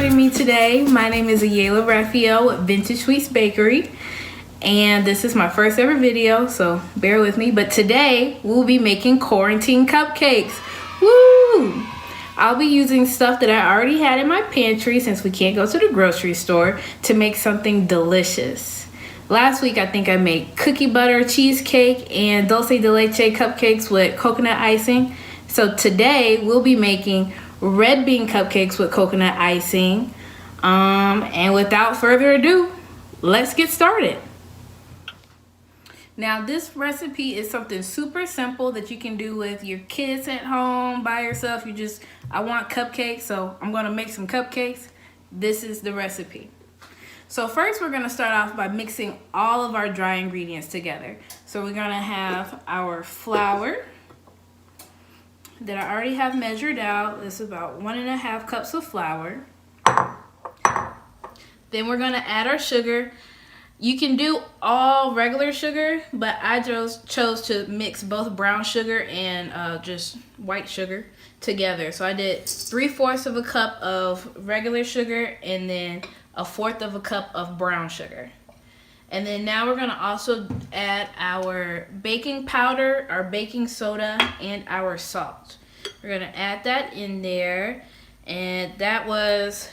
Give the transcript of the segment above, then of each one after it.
joining me today. My name is Ayalah Raphael with Vintage Sweets Bakery. And this is my first ever video, so bear with me. But today, we'll be making quarantine cupcakes. Woo! I'll be using stuff that I already had in my pantry since we can't go to the grocery store to make something delicious. Last week, I think I made cookie butter cheesecake and dulce de leche cupcakes with coconut icing. So today, we'll be making red bean cupcakes with coconut icing. And without further ado, let's get started. Now this recipe is something super simple that you can do with your kids at home, by yourself. I want cupcakes, so I'm gonna make some cupcakes. This is the recipe. So first we're gonna start off by mixing all of our dry ingredients together. So we're gonna have our flour that I already have measured out. It's about 1.5 cups of flour. Then we're gonna add our sugar. You can do all regular sugar, but I chose to mix both brown sugar and just white sugar together. So I did 3/4 of a cup of regular sugar and then 1/4 of a cup of brown sugar. And then now we're gonna also add our baking powder, our baking soda, and our salt. We're gonna add that in there, and that was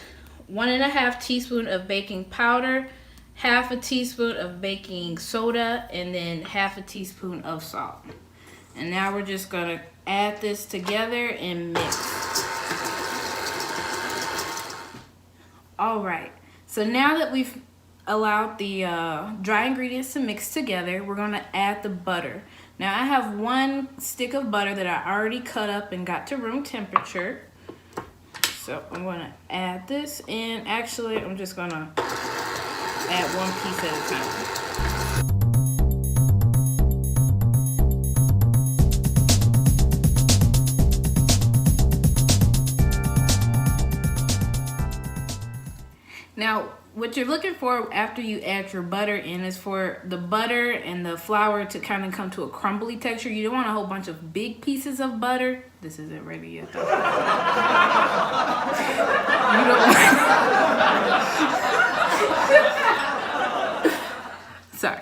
1.5 teaspoons of baking powder, 1/2 teaspoon of baking soda, and then 1/2 teaspoon of salt. And now we're just gonna add this together and mix. All right, so now that we've allowed the dry ingredients to mix together, we're gonna add the butter. Now I have 1 stick of butter that I already cut up and got to room temperature. So I'm gonna add this, and actually I'm just gonna add 1 piece at a time. Now, what you're looking for after you add your butter in is for the butter and the flour to kind of come to a crumbly texture. You don't want a whole bunch of big pieces of butter. This isn't ready yet, though. You don't want... Sorry.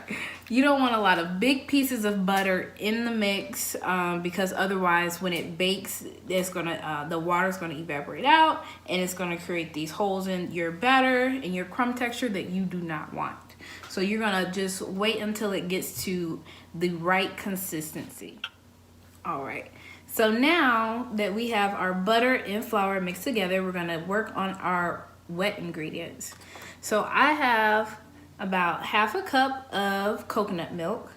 You don't want a lot of big pieces of butter in the mix because otherwise when it bakes, it's gonna the water's gonna evaporate out and it's gonna create these holes in your batter and your crumb texture that you do not want. So you're gonna just wait until it gets to the right consistency. All right. So now that we have our butter and flour mixed together, we're gonna work on our wet ingredients. So I have about 1/2 cup of coconut milk.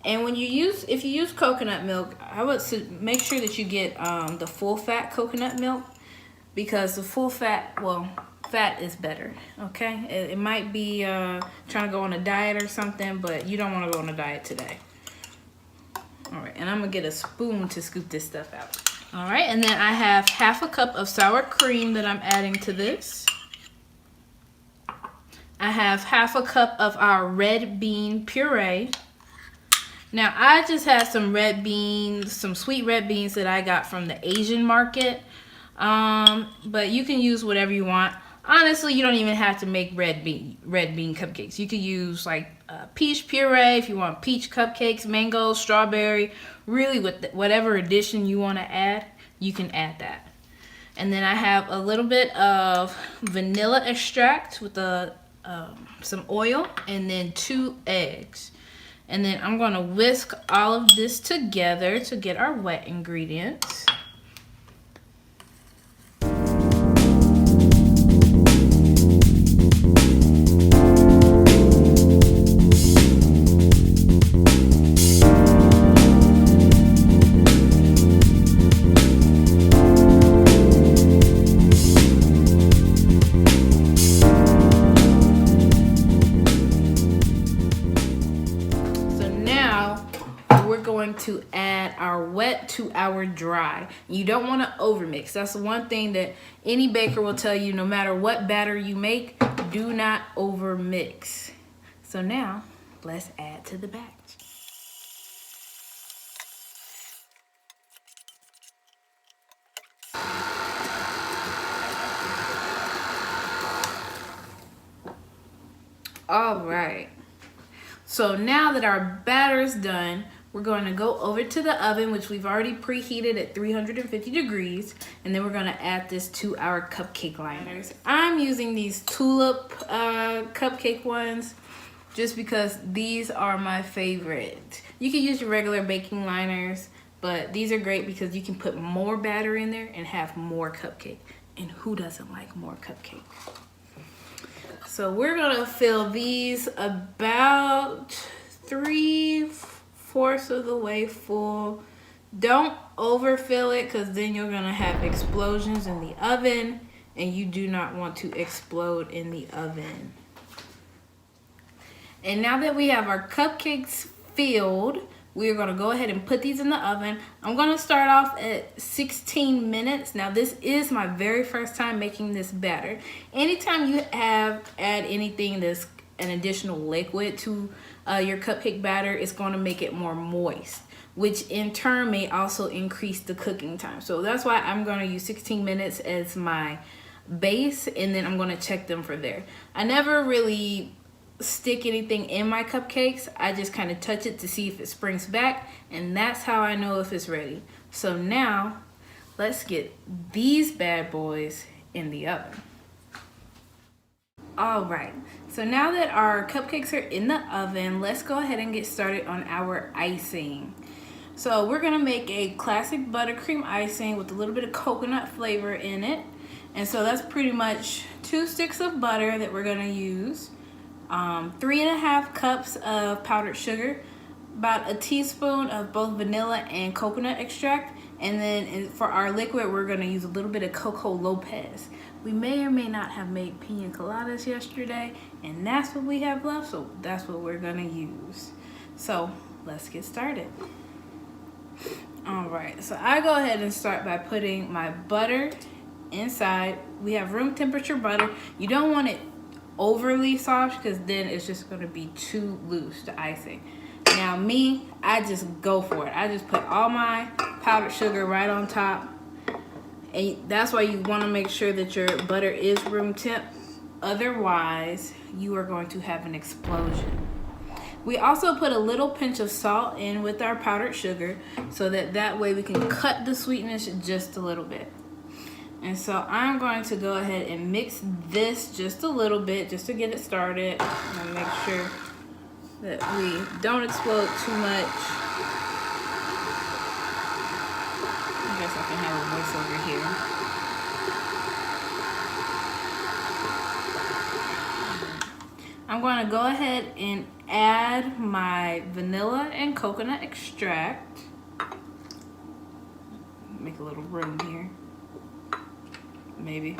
And if you use coconut milk, I would make sure that you get the full fat coconut milk, because the full fat, well, fat is better, okay? It might be trying to go on a diet or something, but you don't want to go on a diet today. All right, and I'm gonna get a spoon to scoop this stuff out. All right, and then I have 1/2 cup of sour cream that I'm adding to this. I have 1/2 cup of our red bean puree. Now I just had some red beans, some sweet red beans that I got from the Asian market. But you can use whatever you want. Honestly, you don't even have to make red bean cupcakes. You could use like peach puree if you want peach cupcakes, mango, strawberry. Really, with whatever addition you want to add, you can add that. And then I have a little bit of vanilla extract with some oil, and then 2 eggs. And then I'm gonna whisk all of this together to get our wet ingredients. To add our wet to our dry. You don't want to overmix. That's the one thing that any baker will tell you. No matter what batter you make, do not overmix. So now let's add to the batch. All right. So now that our batter is done, we're going to go over to the oven, which we've already preheated at 350 degrees. And then we're going to add this to our cupcake liners. I'm using these tulip cupcake ones just because these are my favorite. You can use your regular baking liners, but these are great because you can put more batter in there and have more cupcake. And who doesn't like more cupcake? So we're gonna fill these about 3/4 of the way full. Don't overfill it because then you're gonna have explosions in the oven and you do not want to explode in the oven. And now that we have our cupcakes filled, we're gonna go ahead and put these in the oven. I'm gonna start off at 16 minutes. Now this is my very first time making this batter. Anytime you add anything that's an additional liquid to your cupcake batter, it's gonna make it more moist, which in turn may also increase the cooking time. So that's why I'm gonna use 16 minutes as my base, and then I'm gonna check them for there. I never really stick anything in my cupcakes. I just kind of touch it to see if it springs back, and that's how I know if it's ready. So now let's get these bad boys in the oven. All right, so now that our cupcakes are in the oven, let's go ahead and get started on our icing. So we're gonna make a classic buttercream icing with a little bit of coconut flavor in it. And so that's pretty much 2 sticks of butter that we're gonna use. 3½ cups of powdered sugar, about a teaspoon of both vanilla and coconut extract, and then for our liquid we're going to use a little bit of Coco Lopez. We may or may not have made pina coladas yesterday, and that's what we have left, so that's what we're going to use. So let's get started. All right, so I go ahead and start by putting my butter inside. We have room temperature butter. You don't want it overly soft because then it's just going to be too loose, the icing. Now me, I just go for it. I just put all my powdered sugar right on top, and that's why you want to make sure that your butter is room temp. Otherwise you are going to have an explosion. We also put a little pinch of salt in with our powdered sugar so that way we can cut the sweetness just a little bit. And so I'm going to go ahead and mix this just a little bit just to get it started and make sure that we don't explode too much. I guess I can have a voice over here. I'm going to go ahead and add my vanilla and coconut extract. Make a little room here. Maybe.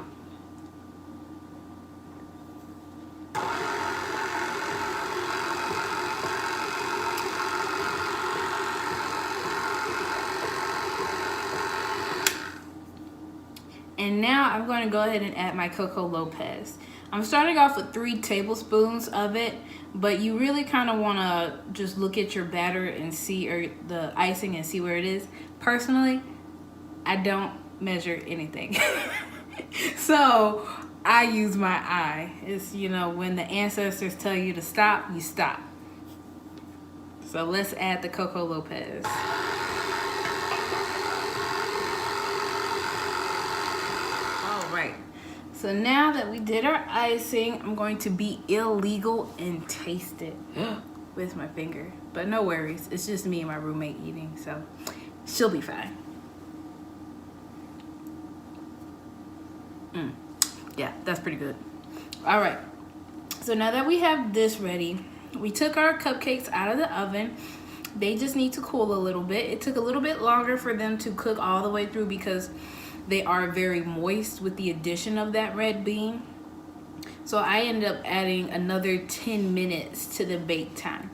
And now I'm going to go ahead and add my Coco Lopez. I'm starting off with 3 tablespoons of it, but you really kind of want to just look at your batter and see, or the icing, and see where it is. Personally, I don't measure anything. So I use my eye. It's, you know, when the ancestors tell you to stop, you stop. So let's add the Coco Lopez. All right. So now that we did our icing, I'm going to be illegal and taste it with my finger. But no worries. It's just me and my roommate eating, so she'll be fine. Yeah, that's pretty good. All right, so now that we have this ready, we took our cupcakes out of the oven. They just need to cool a little bit. It took a little bit longer for them to cook all the way through because they are very moist with the addition of that red bean. So I ended up adding another 10 minutes to the bake time.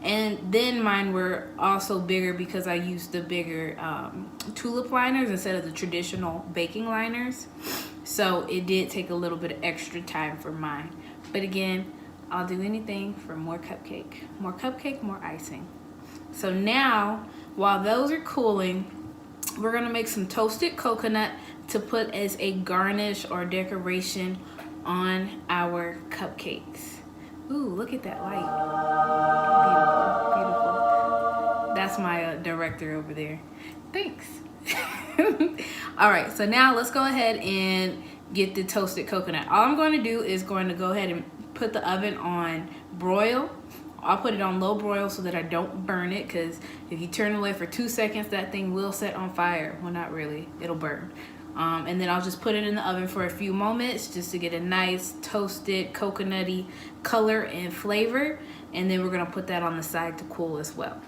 And then mine were also bigger because I used the bigger tulip liners instead of the traditional baking liners. So it did take a little bit of extra time for mine. But again, I'll do anything for more cupcake. More cupcake, more icing. So now, while those are cooling, we're gonna make some toasted coconut to put as a garnish or decoration on our cupcakes. Ooh, look at that light. Beautiful, beautiful. That's my director over there. Thanks. All right, so now let's go ahead and get the toasted coconut. All I'm going to do is going to go ahead and put the oven on broil. I'll put it on low broil so that I don't burn it, because if you turn away for 2 seconds, that thing will set on fire. Well, not really, it'll burn. And then I'll just put it in the oven for a few moments just to get a nice toasted coconutty color and flavor. And then we're gonna put that on the side to cool as well.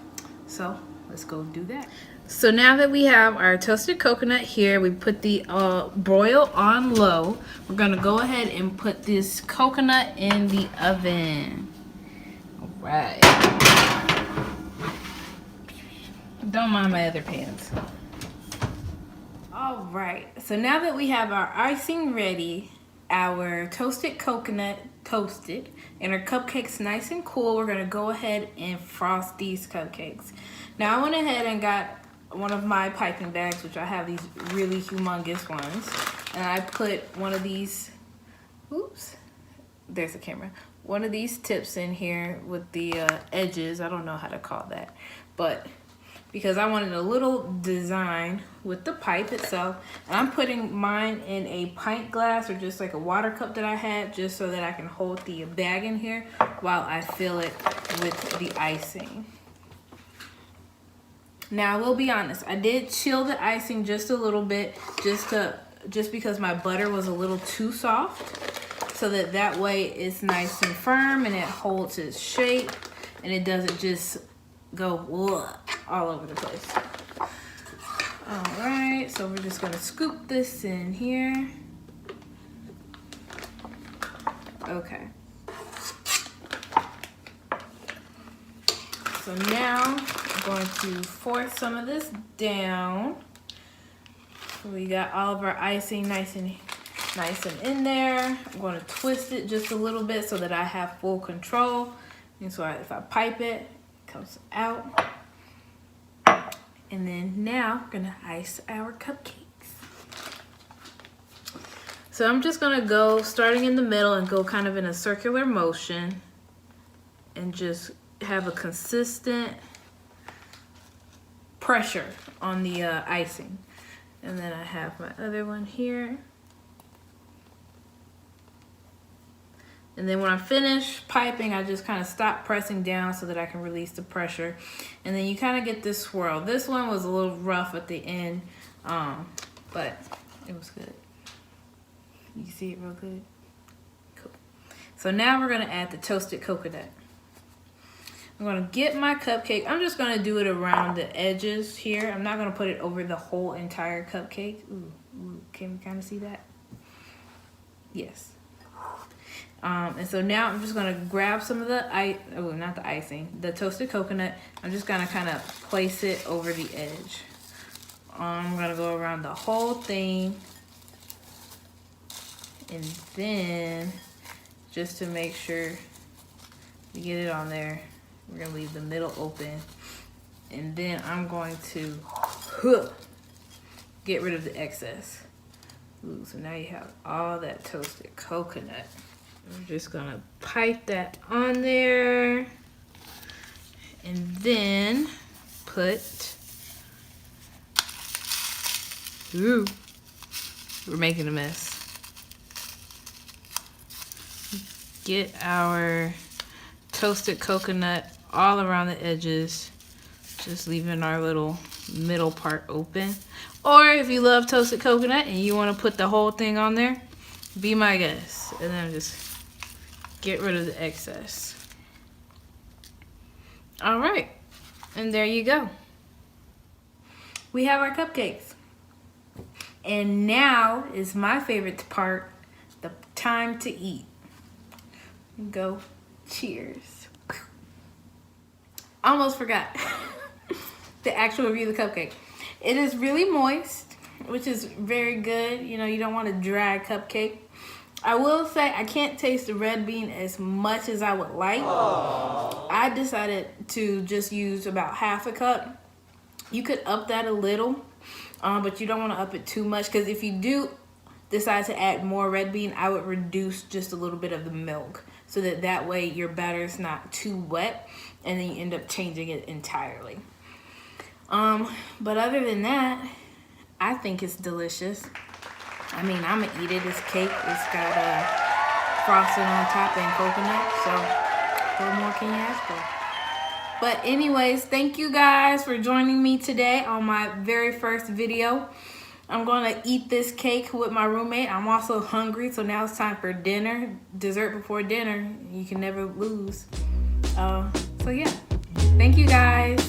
So let's go do that. So now that we have our toasted coconut here, we put the broil on low. We're gonna go ahead and put this coconut in the oven. All right. Don't mind my other pans. All right, so now that we have our icing ready, our toasted coconut toasted, and our cupcakes nice and cool, we're gonna go ahead and frost these cupcakes. Now I went ahead and got one of my piping bags, which I have these really humongous ones, and I put one of these, oops, there's the camera, one of these tips in here with the edges, I don't know how to call that, but because I wanted a little design with the pipe itself. And I'm putting mine in a pint glass or just like a water cup that I had, just so that I can hold the bag in here while I fill it with the icing. Now I will be honest, I did chill the icing just a little bit just because my butter was a little too soft, so that way it's nice and firm and it holds its shape and it doesn't just go all over the place. All right, so we're just gonna scoop this in here. Okay. So now I'm going to force some of this down. So we got all of our icing nice and in there. I'm going to twist it just a little bit so that I have full control. And so if I pipe it, it comes out. And then now we're gonna ice our cupcakes. So I'm just gonna go starting in the middle and go kind of in a circular motion and just have a consistent pressure on the icing. And then I have my other one here. And then when I finish piping, I just kind of stop pressing down so that I can release the pressure. And then you kind of get this swirl. This one was a little rough at the end, but it was good. You can see it real good? Cool. So now we're gonna add the toasted coconut. I'm gonna get my cupcake. I'm just gonna do it around the edges here. I'm not gonna put it over the whole entire cupcake. Ooh, can we kind of see that? Yes. And so now I'm just gonna grab some of the not the icing, the toasted coconut. I'm just gonna kind of place it over the edge. I'm gonna go around the whole thing, and then just to make sure we get it on there, we're gonna leave the middle open, and then I'm going to get rid of the excess. Ooh, so now you have all that toasted coconut. We're just gonna pipe that on there and then put, ooh, we're making a mess. Get our toasted coconut all around the edges, just leaving our little middle part open. Or if you love toasted coconut and you wanna put the whole thing on there, be my guest. And then just get rid of the excess. All right, and there you go. We have our cupcakes. And now is my favorite part, the time to eat. Go, cheers. Almost forgot the actual review of the cupcake. It is really moist, which is very good. You know, you don't want a dry cupcake. I will say I can't taste the red bean as much as I would like. Aww. I decided to just use about half a cup. You could up that a little, but you don't want to up it too much, because if you do decide to add more red bean, I would reduce just a little bit of the milk, so that way your batter is not too wet and then you end up changing it entirely. But other than that, I think it's delicious. I mean, I'm gonna eat it. This cake, it's got frosting on top and coconut, so what more can you ask for? But anyways, thank you guys for joining me today on my very first video. I'm gonna eat this cake with my roommate. I'm also hungry, so now it's time for dinner. Dessert before dinner, you can never lose. So yeah, thank you guys.